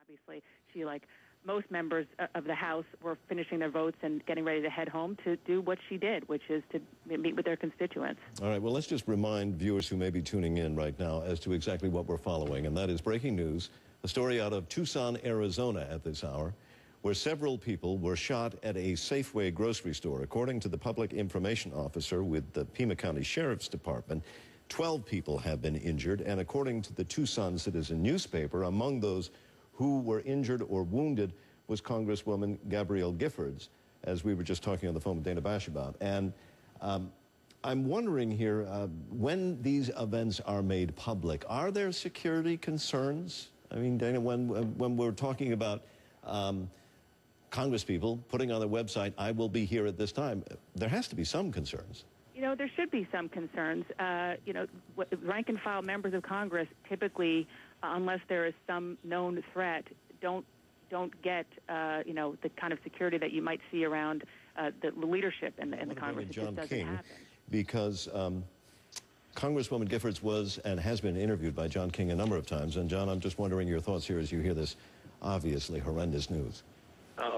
obviously, she, like most members of the House, were finishing their votes and getting ready to head home to do what she did, which is to meet with their constituents. All right, well, let's just remind viewers who may be tuning in right now as to exactly what we're following, and that is breaking news, a story out of Tucson, Arizona at this hour, where several people were shot at a Safeway grocery store. According to the public information officer with the Pima County Sheriff's Department, 12 people have been injured, and according to the Tucson Citizen newspaper, among those who were injured or wounded was Congresswoman Gabrielle Giffords, as we were just talking on the phone with Dana Bash about. And I'm wondering here, when these events are made public, are there security concerns? I mean, Dana, when we're talking about congresspeople putting on their website, I will be here at this time, there has to be some concerns. You know, there should be some concerns. You know, rank and file members of Congress typically, unless there is some known threat, don't get, you know, the kind of security that you might see around the leadership in the Congress. It just doesn't happen. Because Congresswoman Giffords was and has been interviewed by John King a number of times. And, John, I'm just wondering your thoughts here as you hear this obviously horrendous news.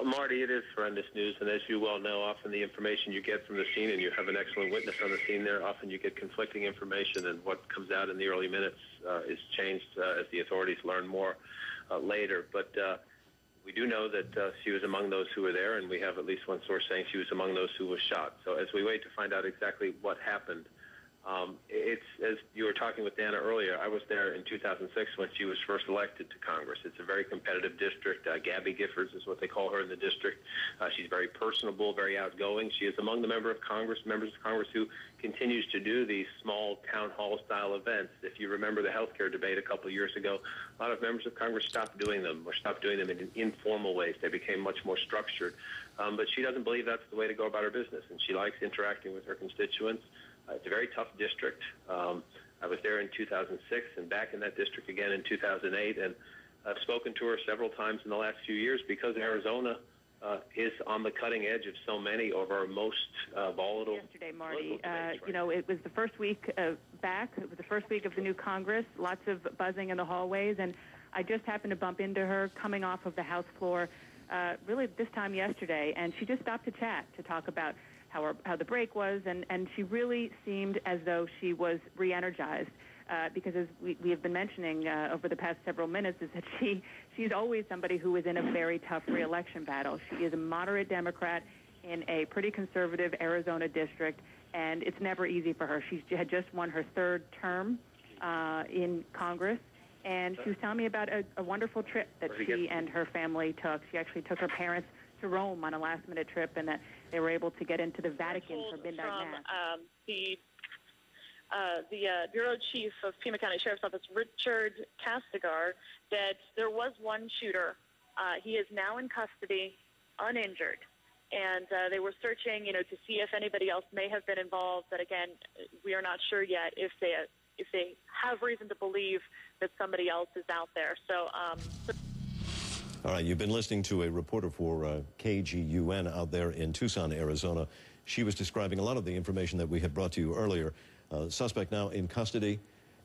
Marty, it is horrendous news, and as you well know, often the information you get from the scene, and you have an excellent witness on the scene there, often you get conflicting information, and what comes out in the early minutes is changed as the authorities learn more later. But we do know that she was among those who were there, and we have at least one source saying she was among those who was shot. So as we wait to find out exactly what happened, it's, as you were talking with Dana earlier, I was there in 2006 when she was first elected to Congress. It's a very competitive district. Gabby Giffords is what they call her in the district. She's very personable, very outgoing. She is among the members of Congress who continues to do these small town hall style events. If you remember the health care debate a couple of years ago, a lot of members of Congress stopped doing them, or stopped doing them in informal ways. They became much more structured. But she doesn't believe that's the way to go about her business, and she likes interacting with her constituents. It's a very tough district. I was there in 2006 and back in that district again in 2008, and I've spoken to her several times in the last few years because Arizona is on the cutting edge of so many of our most volatile. Yesterday, Marty, you know, it was the first week back. It was the first week of the new Congress, lots of buzzing in the hallways, and I just happened to bump into her coming off of the House floor really this time yesterday, and she just stopped to chat, to talk about how the break was, and she really seemed as though she was re-energized because, as we have been mentioning over the past several minutes, is that she's always somebody who is in a very tough re-election battle. She is a moderate Democrat in a pretty conservative Arizona district, and it's never easy for her. She had just won her third term in Congress, and she was telling me about a wonderful trip that she and her family took. She actually took her parents to Rome on a last-minute trip, and that they were able to get into the Vatican for midnight mass. The Bureau Chief of Pima County Sheriff's Office, Richard Castigar, that there was one shooter. He is now in custody, uninjured, and they were searching, you know, to see if anybody else may have been involved. But again, we are not sure yet if they have reason to believe that somebody else is out there. So. All right, you've been listening to a reporter for KGUN out there in Tucson, Arizona. She was describing a lot of the information that we had brought to you earlier. Suspect now in custody,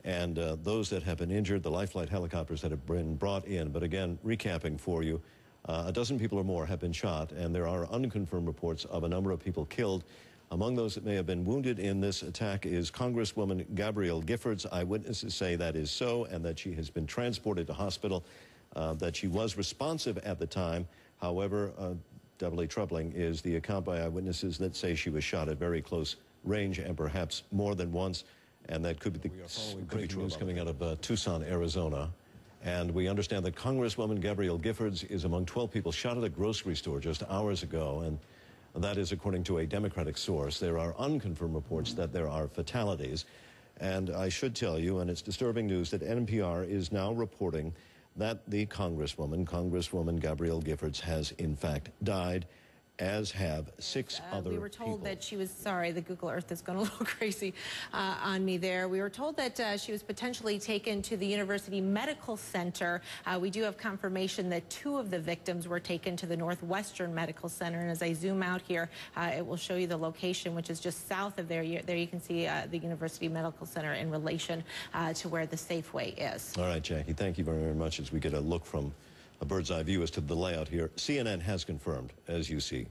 and those that have been injured, the life flight helicopters that have been brought in. But again, recapping for you, a dozen people or more have been shot, and there are unconfirmed reports of a number of people killed. Among those that may have been wounded in this attack is Congresswoman Gabrielle Giffords. Eyewitnesses say that is so, and that she has been transported to hospital. That she was responsive at the time. However, doubly troubling is the account by eyewitnesses that say she was shot at very close range and perhaps more than once, and that could be the news coming out of Tucson, Arizona. And we understand that Congresswoman Gabrielle Giffords is among 12 people shot at a grocery store just hours ago, and that is according to a Democratic source. There are unconfirmed reports that there are fatalities, and I should tell you, and it's disturbing news, that NPR is now reporting that the Congresswoman Gabrielle Giffords has in fact died, as have six other people. We were told that she was, sorry, the Google Earth has gone a little crazy on me there. We were told that she was potentially taken to the University Medical Center. We do have confirmation that 2 of the victims were taken to the Northwestern Medical Center. And as I zoom out here, it will show you the location, which is just south of there. There you can see the University Medical Center in relation to where the Safeway is. All right, Jackie, thank you very, very much as we get a look from a bird's eye view as to the layout here. CNN has confirmed, as you see,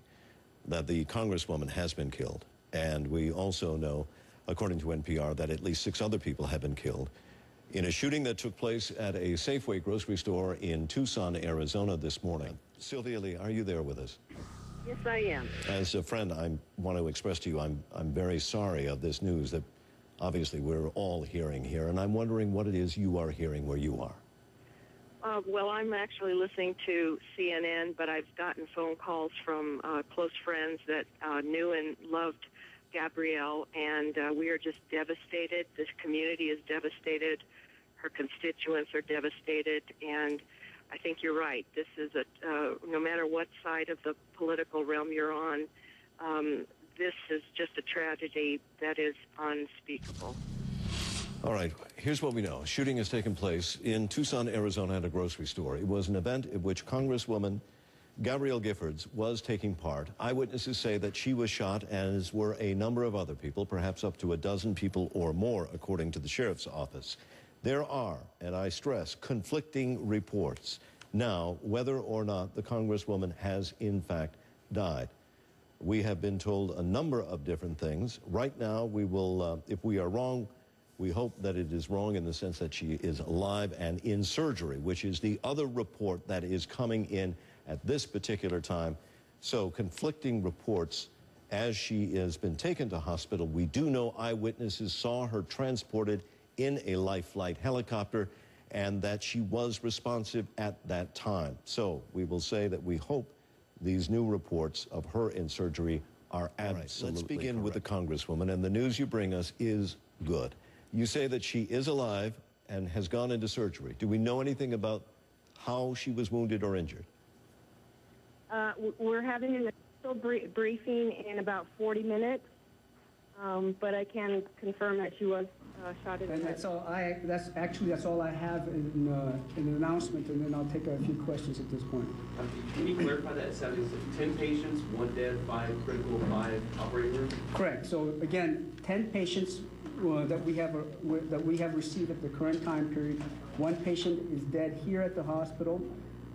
that the Congresswoman has been killed. And we also know, according to NPR, that at least 6 other people have been killed in a shooting that took place at a Safeway grocery store in Tucson, Arizona this morning. Sylvia Lee, are you there with us? Yes, I am. As a friend, I want to express to you I'm very sorry of this news that obviously we're all hearing here, and I'm wondering what it is you are hearing where you are. Well, I'm actually listening to CNN, but I've gotten phone calls from close friends that knew and loved Gabrielle, and we are just devastated. This community is devastated. Her constituents are devastated, and I think you're right. This is no matter what side of the political realm you're on, this is just a tragedy that is unspeakable. All right, here's what we know. A shooting has taken place in Tucson, Arizona at a grocery store. It was an event at which Congresswoman Gabrielle Giffords was taking part. Eyewitnesses say that she was shot, as were a number of other people, perhaps up to a dozen people or more, according to the sheriff's office. There are, and I stress, conflicting reports now whether or not the Congresswoman has in fact died. We have been told a number of different things. Right now, we will, if we are wrong, we hope that it is wrong in the sense that she is alive and in surgery, which is the other report that is coming in at this particular time. So conflicting reports as she has been taken to hospital. We do know eyewitnesses saw her transported in a life flight helicopter and that she was responsive at that time. So we will say that we hope these new reports of her in surgery are absolutely Let's begin correct. With the Congresswoman, and the news you bring us is good. You say that she is alive and has gone into surgery. Do we know anything about how she was wounded or injured? We're having an official briefing in about 40 minutes, but I can confirm that she was shot in the head. That's all. That's all I have in an announcement, and then I'll take a few questions at this point. Can you clarify that? Is 10 patients, 1 dead, 5 critical, 5 operating room? Correct. So again, 10 patients that we have received at the current time period. 1 patient is dead here at the hospital.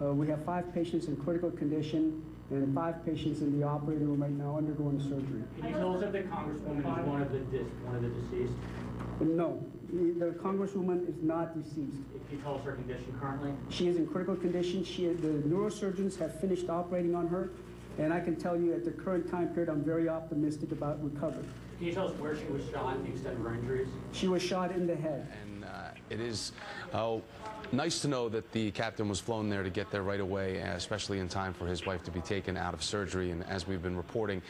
We have 5 patients in critical condition and 5 patients in the operating room right now undergoing surgery. Can you tell us if the Congresswoman is one of the deceased? No, the Congresswoman is not deceased. Can you tell us her condition currently? She is in critical condition. The neurosurgeons have finished operating on her, and I can tell you at the current time period, I'm very optimistic about recovery. Can you tell us where she was shot and the extent of her injuries? She was shot in the head. And it is nice to know that the captain was flown there to get there right away, especially in time for his wife to be taken out of surgery. And as we've been reporting,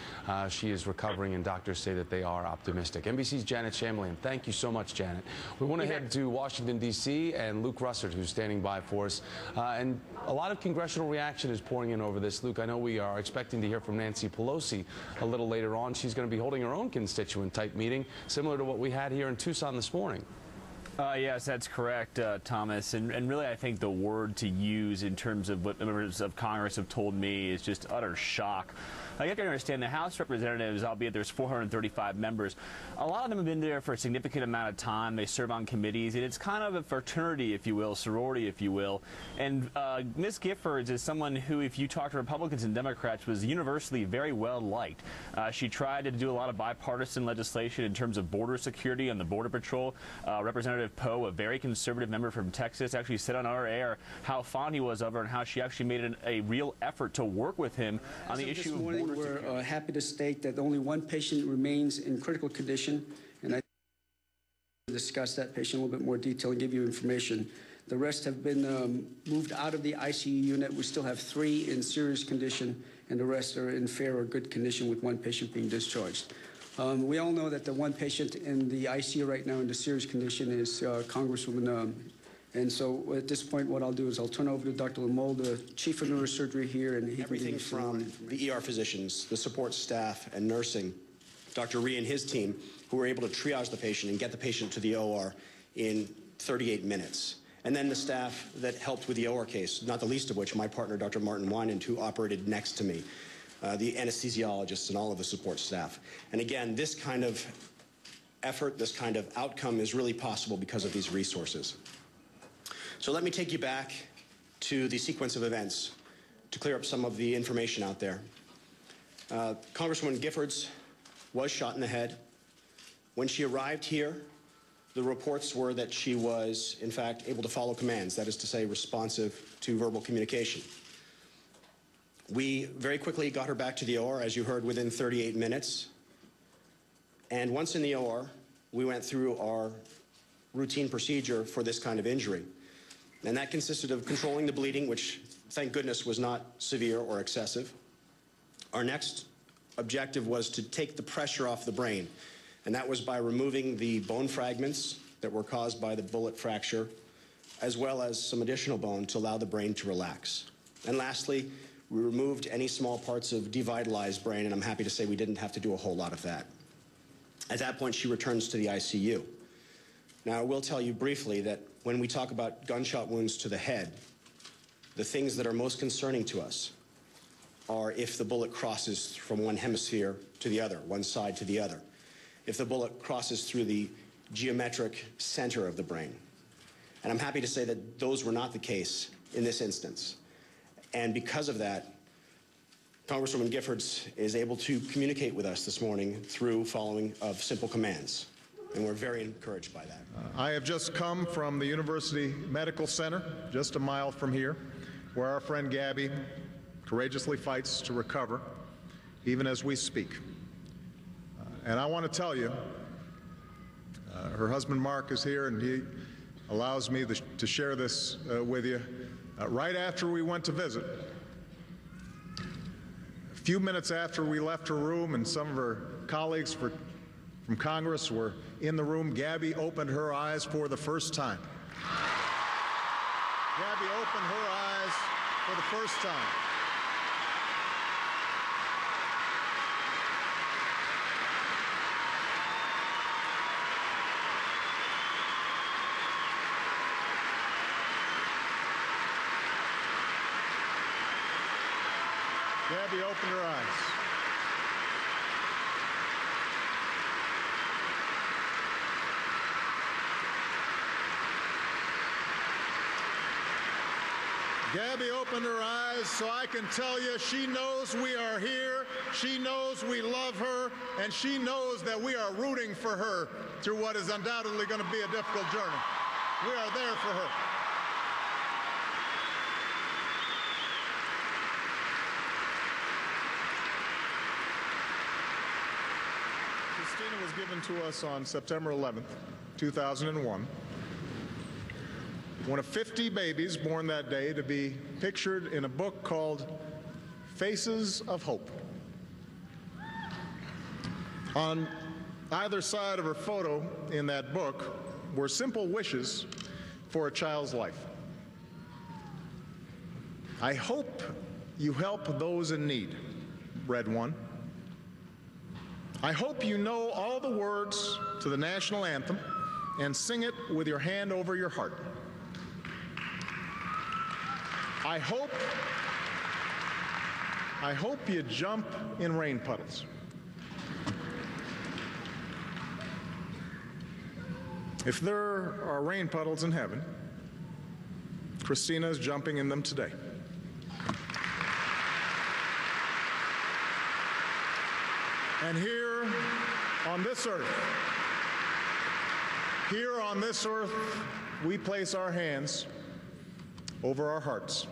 she is recovering, and doctors say that they are optimistic. NBC's Janet Shamlian. Thank you so much, Janet. We want to head to Washington, D.C., and Luke Russert, who's standing by for us. And a lot of congressional reaction is pouring in over this. Luke, I know we are expecting to hear from Nancy Pelosi a little later on. She's going to be holding her own constituent-type meeting, similar to what we had here in Tucson this morning. Yes, that's correct, Thomas. And really, I think the word to use in terms of what members of Congress have told me is just utter shock. You have to understand the House representatives, albeit there's 435 members, a lot of them have been there for a significant amount of time. They serve on committees, and it's kind of a fraternity, if you will, sorority, if you will. And Ms. Giffords is someone who, if you talk to Republicans and Democrats, was universally very well liked. She tried to do a lot of bipartisan legislation in terms of border security and the Border Patrol. Representative Poe, a very conservative member from Texas, actually said on our air how fond he was of her and how she actually made a real effort to work with him on the issue of border security. We're happy to state that only 1 patient remains in critical condition, and I will discuss that patient in a little bit more detail and give you information. The rest have been moved out of the ICU unit. We still have 3 in serious condition, and the rest are in fair or good condition, with 1 patient being discharged. We all know that the 1 patient in the ICU right now in the serious condition is Congresswoman. And so at this point, what I'll do is I'll turn over to Dr. Lamolle, the chief of neurosurgery here, and he everything from the ER physicians, the support staff, and nursing, Dr. Rhee and his team, who were able to triage the patient and get the patient to the OR in 38 minutes. And then the staff that helped with the OR case, not the least of which my partner, Dr. Martin Winand, who operated next to me, the anesthesiologists and all of the support staff. And again, this kind of effort, this kind of outcome is really possible because of these resources. So let me take you back to the sequence of events to clear up some of the information out there. Congresswoman Giffords was shot in the head. When she arrived here, the reports were that she was, in fact, able to follow commands, that is to say, responsive to verbal communication. We very quickly got her back to the OR, as you heard, within 38 minutes. And once in the OR, we went through our routine procedure for this kind of injury. And that consisted of controlling the bleeding, which, thank goodness, was not severe or excessive. Our next objective was to take the pressure off the brain, and that was by removing the bone fragments that were caused by the bullet fracture, as well as some additional bone to allow the brain to relax. And lastly, we removed any small parts of devitalized brain, and I'm happy to say we didn't have to do a whole lot of that. At that point, she returns to the ICU. Now, I will tell you briefly that when we talk about gunshot wounds to the head, the things that are most concerning to us are if the bullet crosses from one hemisphere to the other, one side to the other, if the bullet crosses through the geometric center of the brain. And I'm happy to say that those were not the case in this instance. And because of that, Congresswoman Giffords is able to communicate with us this morning through following of simple commands. And we're very encouraged by that. I have just come from the University Medical Center, just a mile from here, where our friend Gabby courageously fights to recover, even as we speak. And I want to tell you, her husband Mark is here, and he allows me to share this with you. Right after we went to visit, a few minutes after we left her room and some of her colleagues from Congress were in the room, Gabby opened her eyes for the first time. Gabby opened her eyes for the first time. Gabby opened her eyes. Gabby opened her eyes so I can tell you she knows we are here, she knows we love her, and she knows that we are rooting for her through what is undoubtedly going to be a difficult journey. We are there for her. Christina was given to us on September 11th, 2001. One of 50 babies born that day to be pictured in a book called Faces of Hope. On either side of her photo in that book were simple wishes for a child's life. I hope you help those in need, read one. I hope you know all the words to the national anthem and sing it with your hand over your heart. I hope you jump in rain puddles. If there are rain puddles in heaven, Christina is jumping in them today. And here on this earth, we place our hands over our hearts,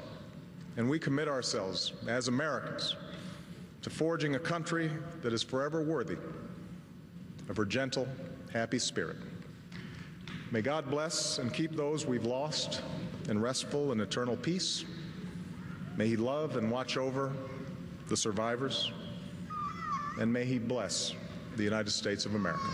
and we commit ourselves as Americans to forging a country that is forever worthy of her gentle, happy spirit. May God bless and keep those we've lost in restful and eternal peace. May He love and watch over the survivors, and may He bless the United States of America.